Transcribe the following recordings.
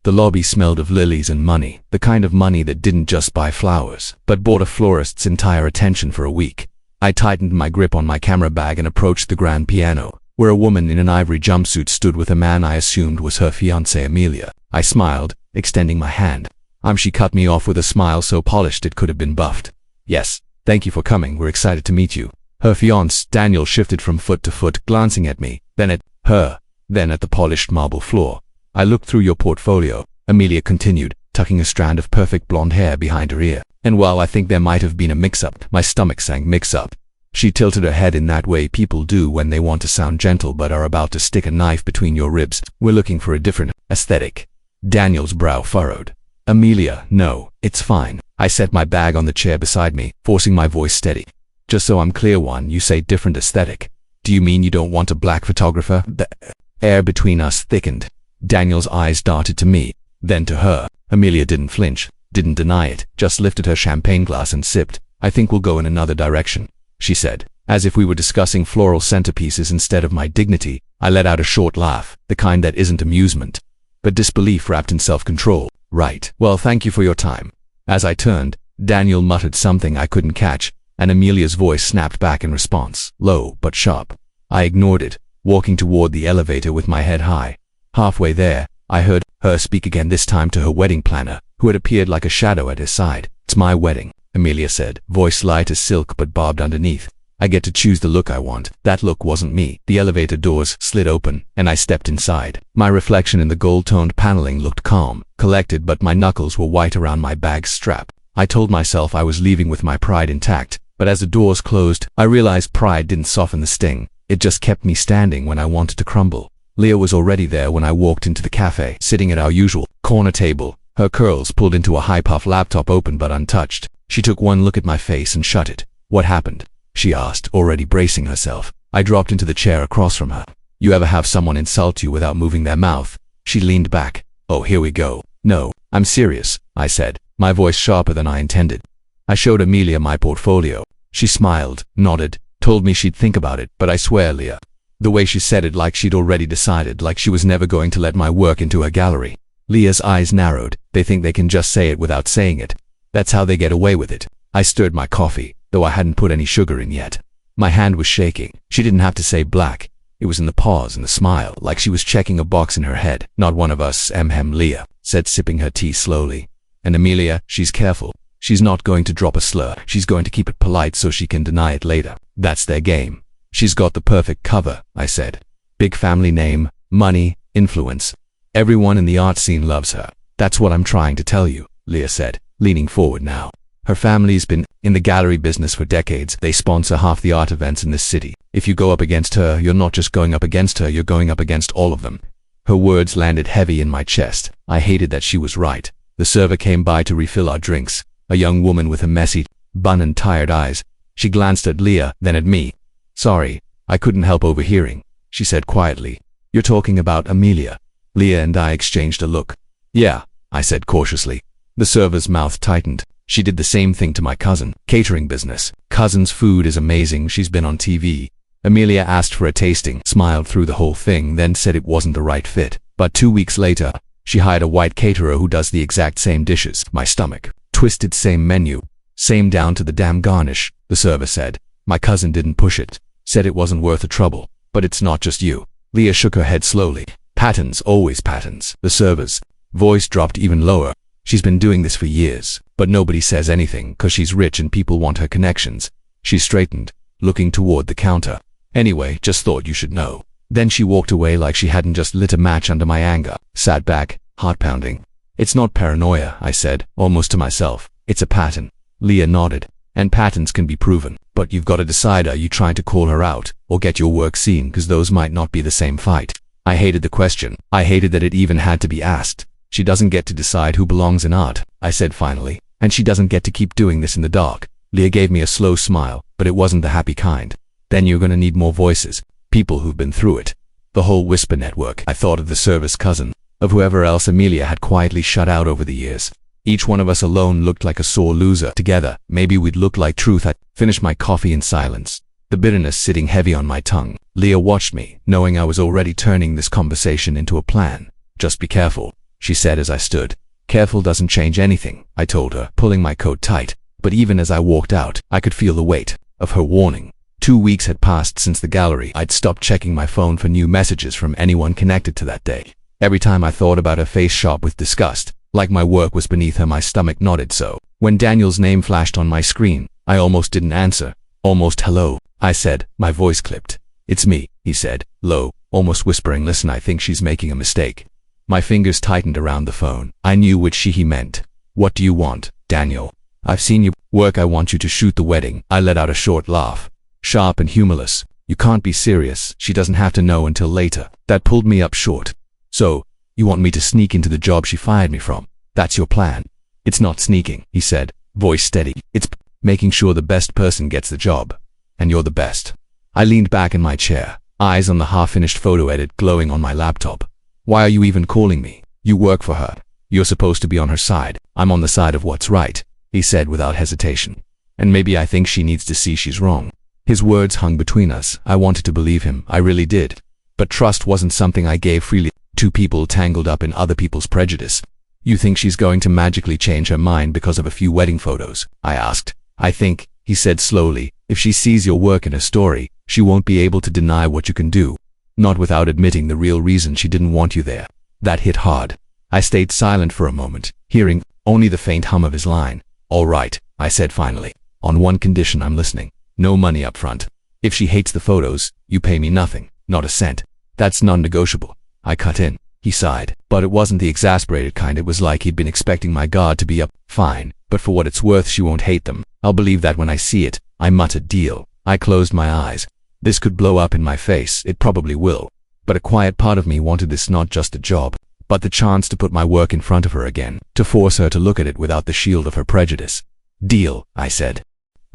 The lobby smelled of lilies and money, the kind of money that didn't just buy flowers, but bought a florist's entire attention for a week. I tightened my grip on my camera bag and approached the grand piano, where a woman in an ivory jumpsuit stood with a man I assumed was her fiancée Amelia. I smiled, extending my hand. She cut me off with a smile so polished it could have been buffed. Yes, thank you for coming, we're excited to meet you. Her fiancé, Daniel, shifted from foot to foot, glancing at me, then at her, then at the polished marble floor. I looked through your portfolio, Amelia continued, tucking a strand of perfect blonde hair behind her ear. And while I think there might have been a mix-up, my stomach sank. Mix-up. She tilted her head in that way people do when they want to sound gentle but are about to stick a knife between your ribs. We're looking for a different aesthetic. Daniel's brow furrowed. Amelia, no, it's fine. I set my bag on the chair beside me, forcing my voice steady. Just so I'm clear, you say different aesthetic. Do you mean you don't want a black photographer? The air between us thickened. Daniel's eyes darted to me, then to her. Amelia didn't flinch, didn't deny it, just lifted her champagne glass and sipped. I think we'll go in another direction, she said. As if we were discussing floral centerpieces instead of my dignity, I let out a short laugh, the kind that isn't amusement, but disbelief wrapped in self-control. Right. Well, thank you for your time. As I turned, Daniel muttered something I couldn't catch, and Amelia's voice snapped back in response, low but sharp. I ignored it, walking toward the elevator with my head high. Halfway there, I heard her speak again, this time to her wedding planner, who had appeared like a shadow at his side. It's my wedding, Amelia said, voice light as silk but barbed underneath. I get to choose the look I want. That look wasn't me. The elevator doors slid open, and I stepped inside. My reflection in the gold-toned paneling looked calm, collected, but my knuckles were white around my bag's strap. I told myself I was leaving with my pride intact, but as the doors closed, I realized pride didn't soften the sting. It just kept me standing when I wanted to crumble. Leah was already there when I walked into the cafe, sitting at our usual corner table, her curls pulled into a high-puff, laptop open but untouched. She took one look at my face and shut it. What happened? She asked, already bracing herself. I dropped into the chair across from her. You ever have someone insult you without moving their mouth? She leaned back. Oh, here we go. No, I'm serious, I said, my voice sharper than I intended. I showed Amelia my portfolio. She smiled, nodded, told me she'd think about it, but I swear, Leah. The way she said it, like she'd already decided, like she was never going to let my work into her gallery. Leah's eyes narrowed. They think they can just say it without saying it. That's how they get away with it. I stirred my coffee, though I hadn't put any sugar in yet. My hand was shaking. She didn't have to say black. It was in the pause and the smile, like she was checking a box in her head. Not one of us, Leah said, sipping her tea slowly. And Amelia, she's careful. She's not going to drop a slur. She's going to keep it polite so she can deny it later. That's their game. She's got the perfect cover, I said. Big family name, money, influence. Everyone in the art scene loves her. That's what I'm trying to tell you, Leah said, leaning forward now. Her family's been in the gallery business for decades. They sponsor half the art events in this city. If you go up against her, you're not just going up against her, you're going up against all of them. Her words landed heavy in my chest. I hated that she was right. The server came by to refill our drinks, a young woman with a messy bun and tired eyes. She glanced at Leah, then at me. Sorry, I couldn't help overhearing, she said quietly. You're talking about Amelia. Leah and I exchanged a look. Yeah, I said cautiously. The server's mouth tightened. She did the same thing to my cousin. Catering business. Cousin's food is amazing. She's been on TV. Amelia asked for a tasting, smiled through the whole thing, then said it wasn't the right fit. But 2 weeks later, she hired a white caterer who does the exact same dishes. My stomach twisted. Same menu. Same down to the damn garnish, the server said. My cousin didn't push it. Said it wasn't worth the trouble. But it's not just you. Leah shook her head slowly. Patterns, always patterns. The server's voice dropped even lower. She's been doing this for years, but nobody says anything 'cause she's rich and people want her connections. She straightened, looking toward the counter. Anyway, just thought you should know. Then she walked away like she hadn't just lit a match under my anger. Sat back, heart pounding. It's not paranoia, I said, almost to myself. It's a pattern. Leah nodded. And patterns can be proven. But you've got to decide, are you trying to call her out or get your work seen, 'cause those might not be the same fight. I hated the question. I hated that it even had to be asked. She doesn't get to decide who belongs in art, I said finally. And she doesn't get to keep doing this in the dark. Leah gave me a slow smile, but it wasn't the happy kind. Then you're gonna need more voices. People who've been through it. The whole whisper network. I thought of the service cousin, of whoever else Amelia had quietly shut out over the years. Each one of us alone looked like a sore loser. Together, maybe we'd look like truth. I finished my coffee in silence, the bitterness sitting heavy on my tongue. Leah watched me, knowing I was already turning this conversation into a plan. Just be careful, she said as I stood. Careful doesn't change anything, I told her, pulling my coat tight. But even as I walked out, I could feel the weight of her warning. 2 weeks had passed since the gallery. I'd stopped checking my phone for new messages from anyone connected to that day. Every time I thought about her face sharp with disgust, like my work was beneath her, my stomach nodded so. When Daniel's name flashed on my screen, I almost didn't answer. Almost hello, I said, my voice clipped. It's me, he said, low, almost whispering. Listen, I think she's making a mistake. My fingers tightened around the phone. I knew which she he meant. What do you want, Daniel? I've seen your work. I want you to shoot the wedding. I let out a short laugh. Sharp and humorless. You can't be serious. She doesn't have to know until later. That pulled me up short. So, you want me to sneak into the job she fired me from? That's your plan? It's not sneaking, he said, voice steady. It's making sure the best person gets the job. And you're the best. I leaned back in my chair, eyes on the half-finished photo edit glowing on my laptop. Why are you even calling me? You work for her. You're supposed to be on her side. I'm on the side of what's right, he said without hesitation. And maybe I think she needs to see she's wrong. His words hung between us. I wanted to believe him. I really did. But trust wasn't something I gave freely. Two people tangled up in other people's prejudice. You think she's going to magically change her mind because of a few wedding photos? I asked. I think, he said slowly, if she sees your work in her story, she won't be able to deny what you can do. Not without admitting the real reason she didn't want you there. That hit hard. I stayed silent for a moment, hearing only the faint hum of his line. All right, I said finally. On one condition, I'm listening. No money up front. If she hates the photos, you pay me nothing, not a cent. That's non-negotiable. I cut in. He sighed, but it wasn't the exasperated kind. It was like he'd been expecting my guard to be up. Fine, but for what it's worth, she won't hate them. I'll believe that when I see it. I muttered, deal. I closed my eyes. This could blow up in my face. It probably will. But a quiet part of me wanted this, not just a job, but the chance to put my work in front of her again, to force her to look at it without the shield of her prejudice. Deal, I said.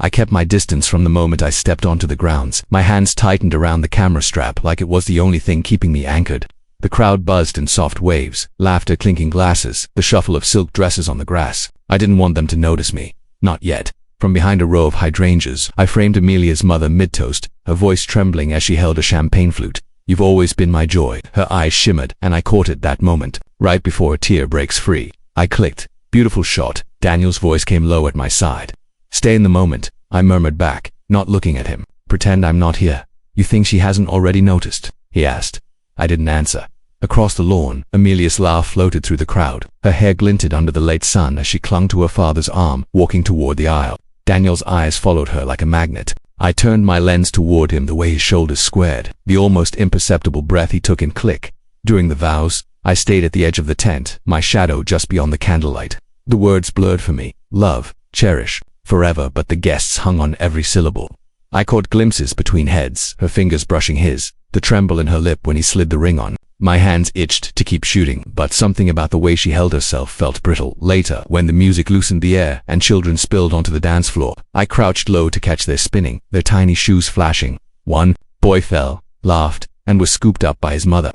I kept my distance from the moment I stepped onto the grounds. My hands tightened around the camera strap like it was the only thing keeping me anchored. The crowd buzzed in soft waves, laughter, clinking glasses, the shuffle of silk dresses on the grass. I didn't want them to notice me. Not yet. From behind a row of hydrangeas, I framed Amelia's mother mid-toast, her voice trembling as she held a champagne flute. You've always been my joy. Her eyes shimmered, and I caught it that moment, right before a tear breaks free. I clicked. Beautiful shot. Daniel's voice came low at my side. Stay in the moment, I murmured back, not looking at him. Pretend I'm not here. You think she hasn't already noticed? He asked. I didn't answer. Across the lawn, Amelia's laugh floated through the crowd. Her hair glinted under the late sun as she clung to her father's arm, walking toward the aisle. Daniel's eyes followed her like a magnet. I turned my lens toward him, the way his shoulders squared, the almost imperceptible breath he took in. Click. During the vows, I stayed at the edge of the tent, my shadow just beyond the candlelight. The words blurred for me. Love, cherish, forever, but the guests hung on every syllable. I caught glimpses between heads, her fingers brushing his, the tremble in her lip when he slid the ring on. My hands itched to keep shooting, but something about the way she held herself felt brittle. Later, when the music loosened the air and children spilled onto the dance floor, I crouched low to catch their spinning, their tiny shoes flashing. One boy fell, laughed, and was scooped up by his mother.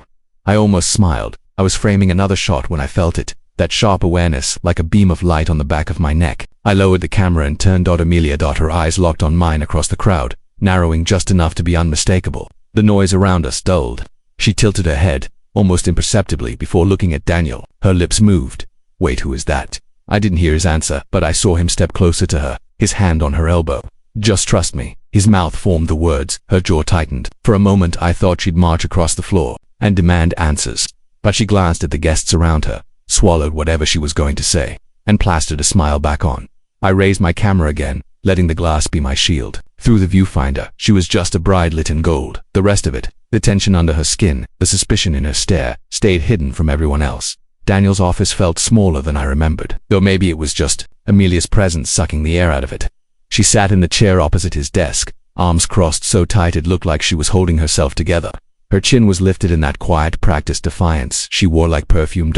I almost smiled. I was framing another shot when I felt it, that sharp awareness, like a beam of light on the back of my neck. I lowered the camera and turned to Amelia. Her eyes locked on mine across the crowd, narrowing just enough to be unmistakable. The noise around us dulled. She tilted her head, almost imperceptibly, before looking at Daniel. Her lips moved. Wait, who is that? I didn't hear his answer, but I saw him step closer to her, his hand on her elbow. Just trust me. His mouth formed the words, her jaw tightened. For a moment I thought she'd march across the floor and demand answers. But she glanced at the guests around her, swallowed whatever she was going to say, and plastered a smile back on. I raised my camera again, letting the glass be my shield. Through the viewfinder, she was just a bride lit in gold. The rest of it, the tension under her skin, the suspicion in her stare, stayed hidden from everyone else. Daniel's office felt smaller than I remembered, though maybe it was just Amelia's presence sucking the air out of it. She sat in the chair opposite his desk, arms crossed so tight it looked like she was holding herself together. Her chin was lifted in that quiet, practiced defiance she wore like perfume.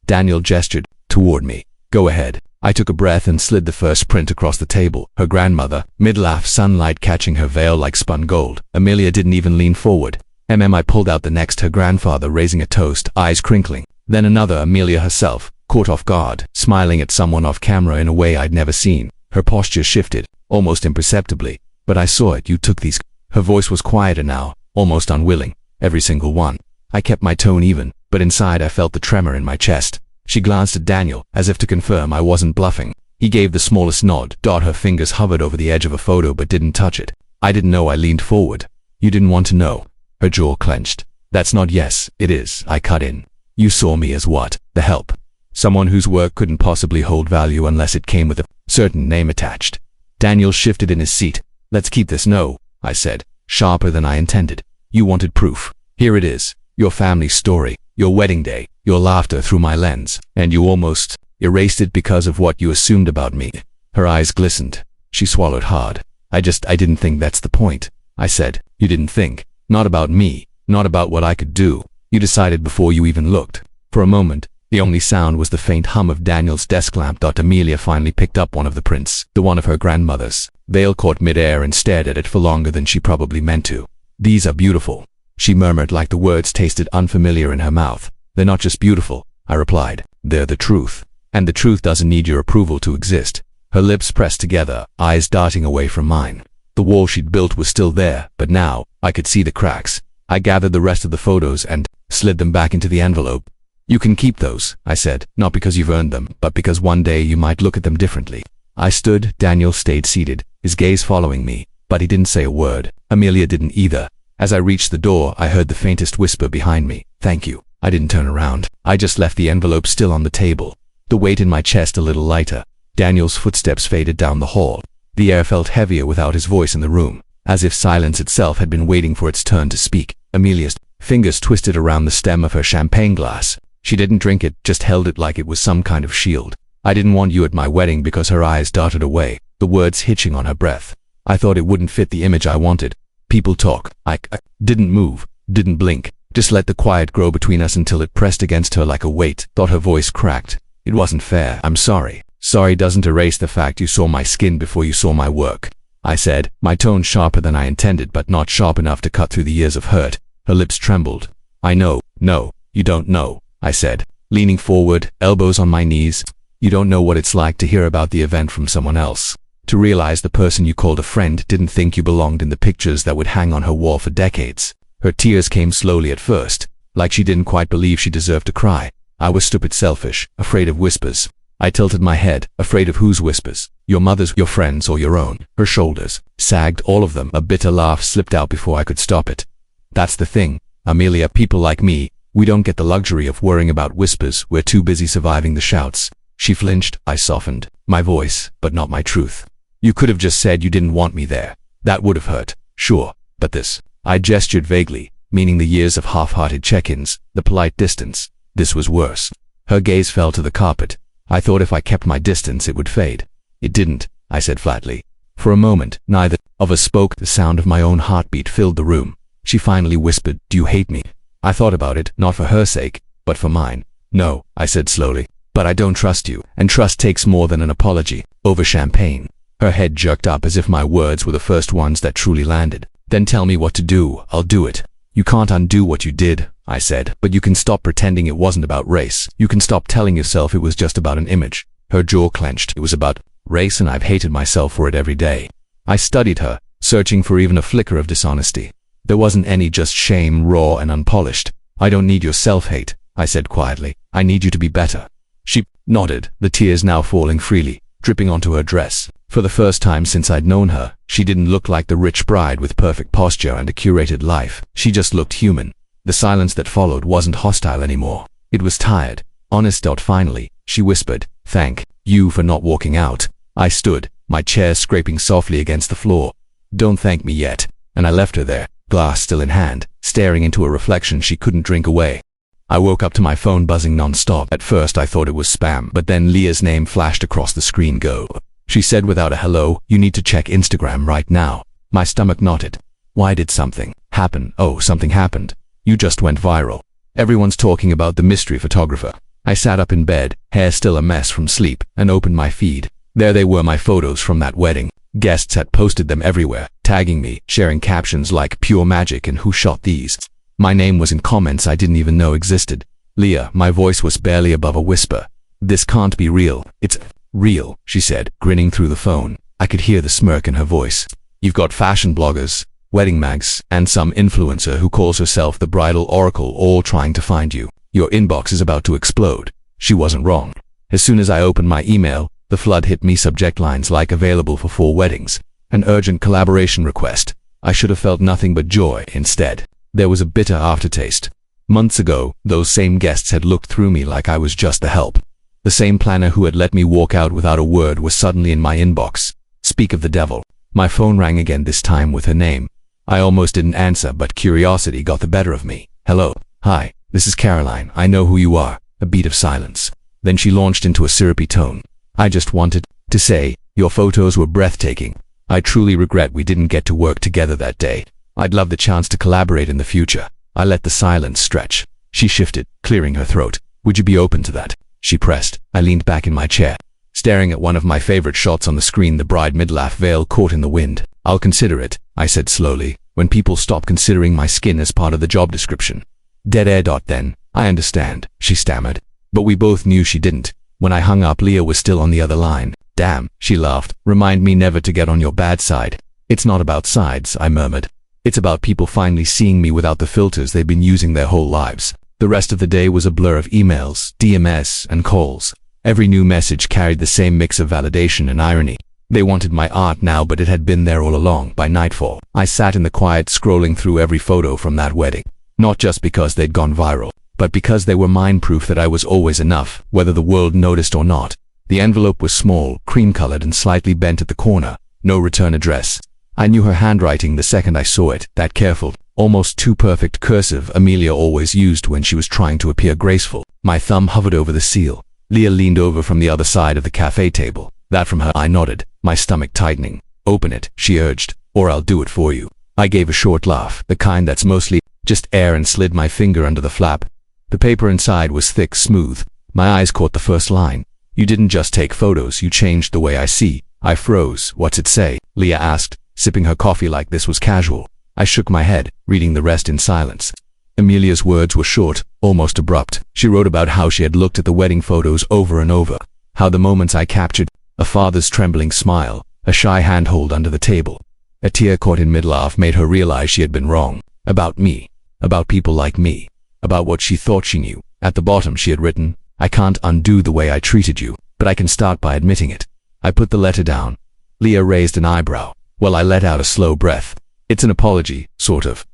Daniel gestured toward me. Go ahead. I took a breath and slid the first print across the table. Her grandmother, mid-laugh, sunlight catching her veil like spun gold. Amelia didn't even lean forward. I pulled out the next, her grandfather raising a toast, eyes crinkling. Then another, Amelia herself, caught off guard, smiling at someone off camera in a way I'd never seen. Her posture shifted, almost imperceptibly, but I saw it. You took these. Her voice was quieter now, almost unwilling. Every single one. I kept my tone even, but inside I felt the tremor in my chest. She glanced at Daniel, as if to confirm I wasn't bluffing. He gave the smallest nod. Her fingers hovered over the edge of a photo but didn't touch it. I didn't know. I leaned forward. You didn't want to know. Her jaw clenched. That's not yes, it is, I cut in. You saw me as what? The help. Someone whose work couldn't possibly hold value unless it came with a certain name attached. Daniel shifted in his seat. Let's keep this no, I said, sharper than I intended. You wanted proof. Here it is. Your family story, your wedding day, your laughter through my lens, and you almost erased it because of what you assumed about me. Her eyes glistened. She swallowed hard. I didn't think that's the point. I said, you didn't think. Not about me, not about what I could do. You decided before you even looked. For a moment, the only sound was the faint hum of Daniel's desk lamp. Amelia finally picked up one of the prints, the one of her grandmother's. Vale caught mid-air and stared at it for longer than she probably meant to. These are beautiful, she murmured like the words tasted unfamiliar in her mouth. They're not just beautiful, I replied. They're the truth. And the truth doesn't need your approval to exist. Her lips pressed together, eyes darting away from mine. The wall she'd built was still there, but now I could see the cracks. I gathered the rest of the photos and slid them back into the envelope. You can keep those, I said, not because you've earned them, but because one day you might look at them differently. I stood. Daniel stayed seated, his gaze following me, but he didn't say a word. Amelia didn't either. As I reached the door, I heard the faintest whisper behind me. Thank you. I didn't turn around. I just left the envelope still on the table, the weight in my chest a little lighter. Daniel's footsteps faded down the hall. The air felt heavier without his voice in the room, as if silence itself had been waiting for its turn to speak. Amelia's fingers twisted around the stem of her champagne glass. She didn't drink it, just held it like it was some kind of shield. I didn't want you at my wedding because her eyes darted away, the words hitching on her breath. I thought it wouldn't fit the image I wanted. People talk. I didn't move, didn't blink, just let the quiet grow between us until it pressed against her like a weight. Thought her voice cracked. It wasn't fair. I'm sorry. Sorry doesn't erase the fact you saw my skin before you saw my work, I said, my tone sharper than I intended but not sharp enough to cut through the years of hurt. Her lips trembled. I know. No, you don't know, I said, leaning forward, elbows on my knees. You don't know what it's like to hear about the event from someone else. To realize the person you called a friend didn't think you belonged in the pictures that would hang on her wall for decades. Her tears came slowly at first, like she didn't quite believe she deserved to cry. I was stupid, selfish, afraid of whispers. I tilted my head, afraid of whose whispers? Your mother's, your friend's, or your own? Her shoulders sagged, all of them. A bitter laugh slipped out before I could stop it. That's the thing, Amelia, people like me, we don't get the luxury of worrying about whispers. We're too busy surviving the shouts. She flinched. I softened. My voice, but not my truth. You could have just said you didn't want me there. That would have hurt, sure, but this. I gestured vaguely, meaning the years of half-hearted check-ins, the polite distance. This was worse. Her gaze fell to the carpet. I thought if I kept my distance it would fade. It didn't, I said flatly. For a moment, neither of us spoke. The sound of my own heartbeat filled the room. She finally whispered, do you hate me? I thought about it, not for her sake, but for mine. No, I said slowly, but I don't trust you, and trust takes more than an apology. Over champagne. Her head jerked up as if my words were the first ones that truly landed. Then tell me what to do, I'll do it. You can't undo what you did, I said, but you can stop pretending it wasn't about race. You can stop telling yourself it was just about an image. Her jaw clenched. It was about race, and I've hated myself for it every day. I studied her, searching for even a flicker of dishonesty. There wasn't any, just shame, raw and unpolished. I don't need your self-hate, I said quietly. I need you to be better. She nodded, the tears now falling freely, dripping onto her dress. For the first time since I'd known her, she didn't look like the rich bride with perfect posture and a curated life. She just looked human. The silence that followed wasn't hostile anymore. It was tired, honest. Finally, she whispered, thank you for not walking out. I stood, my chair scraping softly against the floor. Don't thank me yet. And I left her there, glass still in hand, staring into a reflection she couldn't drink away. I woke up to my phone buzzing non-stop. At first I thought it was spam, but then Leah's name flashed across the screen. Go. She said without a hello, you need to check Instagram right now. My stomach knotted. Why did something happen? Oh, something happened. You just went viral. Everyone's talking about the mystery photographer. I sat up in bed, hair still a mess from sleep, and opened my feed. There they were, my photos from that wedding. Guests had posted them everywhere, tagging me, sharing captions like pure magic and who shot these. My name was in comments I didn't even know existed. Leah, my voice was barely above a whisper. This can't be real. It's real, she said, grinning through the phone. I could hear the smirk in her voice. You've got fashion bloggers, wedding mags, and some influencer who calls herself the bridal oracle all trying to find you. Your inbox is about to explode. She wasn't wrong. As soon as I opened my email, the flood hit me. Subject lines like available for 4 weddings. An urgent collaboration request. I should have felt nothing but joy instead. There was a bitter aftertaste. Months ago, those same guests had looked through me like I was just the help. The same planner who had let me walk out without a word was suddenly in my inbox. Speak of the devil. My phone rang again, this time with her name. I almost didn't answer, but curiosity got the better of me. Hello. Hi. This is Caroline. I know who you are. A beat of silence. Then she launched into a syrupy tone. I just wanted to say, your photos were breathtaking. I truly regret we didn't get to work together that day. I'd love the chance to collaborate in the future. I let the silence stretch. She shifted, clearing her throat. Would you be open to that? She pressed. I leaned back in my chair, staring at one of my favorite shots on the screen, the bride midlaff veil caught in the wind. I'll consider it, I said slowly, when people stop considering my skin as part of the job description. Dead air. Then, I understand, she stammered. But we both knew she didn't. When I hung up, Leah was still on the other line. Damn, she laughed. Remind me never to get on your bad side. It's not about sides, I murmured. It's about people finally seeing me without the filters they've been using their whole lives. The rest of the day was a blur of emails, DMS, and calls. Every new message carried the same mix of validation and irony. They wanted my art now, but it had been there all along. By nightfall, I sat in the quiet scrolling through every photo from that wedding. Not just because they'd gone viral, but because they were mine, proof that I was always enough, whether the world noticed or not. The envelope was small, cream-colored, and slightly bent at the corner. No return address. I knew her handwriting the second I saw it, that careful, almost too perfect cursive Amelia always used when she was trying to appear graceful. My thumb hovered over the seal. Leah leaned over from the other side of the cafe table. That from her, I nodded, my stomach tightening. Open it, she urged, or I'll do it for you. I gave a short laugh, the kind that's mostly just air, and slid my finger under the flap. The paper inside was thick, smooth. My eyes caught the first line. You didn't just take photos, you changed the way I see. I froze. What's it say? Leah asked, sipping her coffee like this was casual. I shook my head, reading the rest in silence. Amelia's words were short, almost abrupt. She wrote about how she had looked at the wedding photos over and over, how the moments I captured, a father's trembling smile, a shy handhold under the table, a tear caught in mid-laugh, made her realize she had been wrong. About me, about people like me, about what she thought she knew. At the bottom she had written, I can't undo the way I treated you, but I can start by admitting it. I put the letter down. Leah raised an eyebrow. Well, I let out a slow breath. It's an apology, sort of.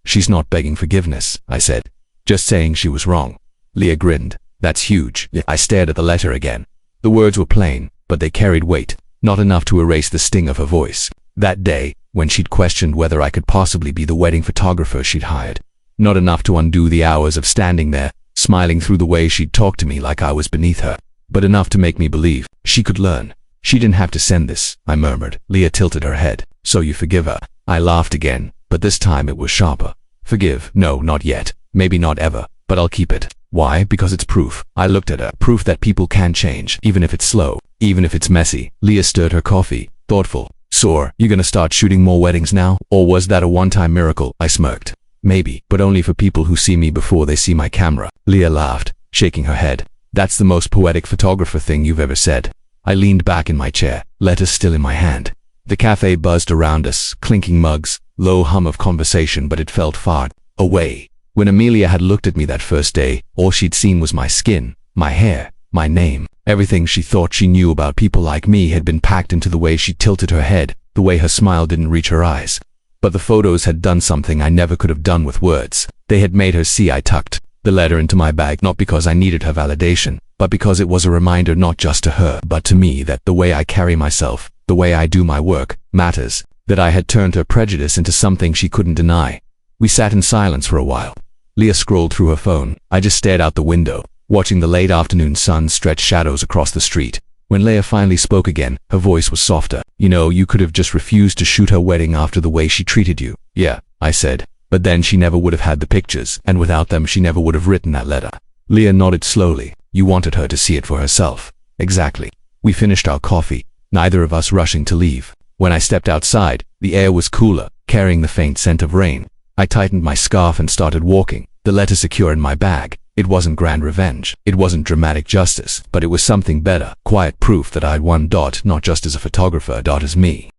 She's not begging forgiveness, I said. Just saying she was wrong. Leah grinned. That's huge. I stared at the letter again. The words were plain, but they carried weight, not enough to erase the sting of her voice. That day, when she'd questioned whether I could possibly be the wedding photographer she'd hired. Not enough to undo the hours of standing there, smiling through the way she'd talked to me like I was beneath her, but enough to make me believe she could learn. She didn't have to send this, I murmured. Leah tilted her head. So you forgive her? I laughed again, but this time it was sharper. Forgive? No, not yet. Maybe not ever, but I'll keep it. Why? Because it's proof. I looked at her. Proof that people can change, even if it's slow, even if it's messy. Leah stirred her coffee, thoughtful. So, you gonna start shooting more weddings now? Or was that a one-time miracle? I smirked. Maybe, but only for people who see me before they see my camera. Leah laughed, shaking her head. That's the most poetic photographer thing you've ever said. I leaned back in my chair, letter still in my hand. The cafe buzzed around us, clinking mugs, low hum of conversation, but it felt far away. When Amelia had looked at me that first day, all she'd seen was my skin, my hair, my name. Everything she thought she knew about people like me had been packed into the way she tilted her head, the way her smile didn't reach her eyes. But the photos had done something I never could have done with words. They had made her see. I tucked the letter into my bag, not because I needed her validation, but because it was a reminder not just to her, but to me, that the way I carry myself, the way I do my work, matters, that I had turned her prejudice into something she couldn't deny. We sat in silence for a while. Leah scrolled through her phone. I just stared out the window, watching the late afternoon sun stretch shadows across the street. When Leah finally spoke again, her voice was softer. You know, you could have just refused to shoot her wedding after the way she treated you. Yeah, I said. But then she never would have had the pictures, and without them she never would have written that letter. Leah nodded slowly. You wanted her to see it for herself. Exactly. We finished our coffee, neither of us rushing to leave. When I stepped outside, the air was cooler, carrying the faint scent of rain. I tightened my scarf and started walking, the letter secure in my bag. It wasn't grand revenge. It wasn't dramatic justice, but it was something better. Quiet proof that I'd won. Not just as a photographer, as me.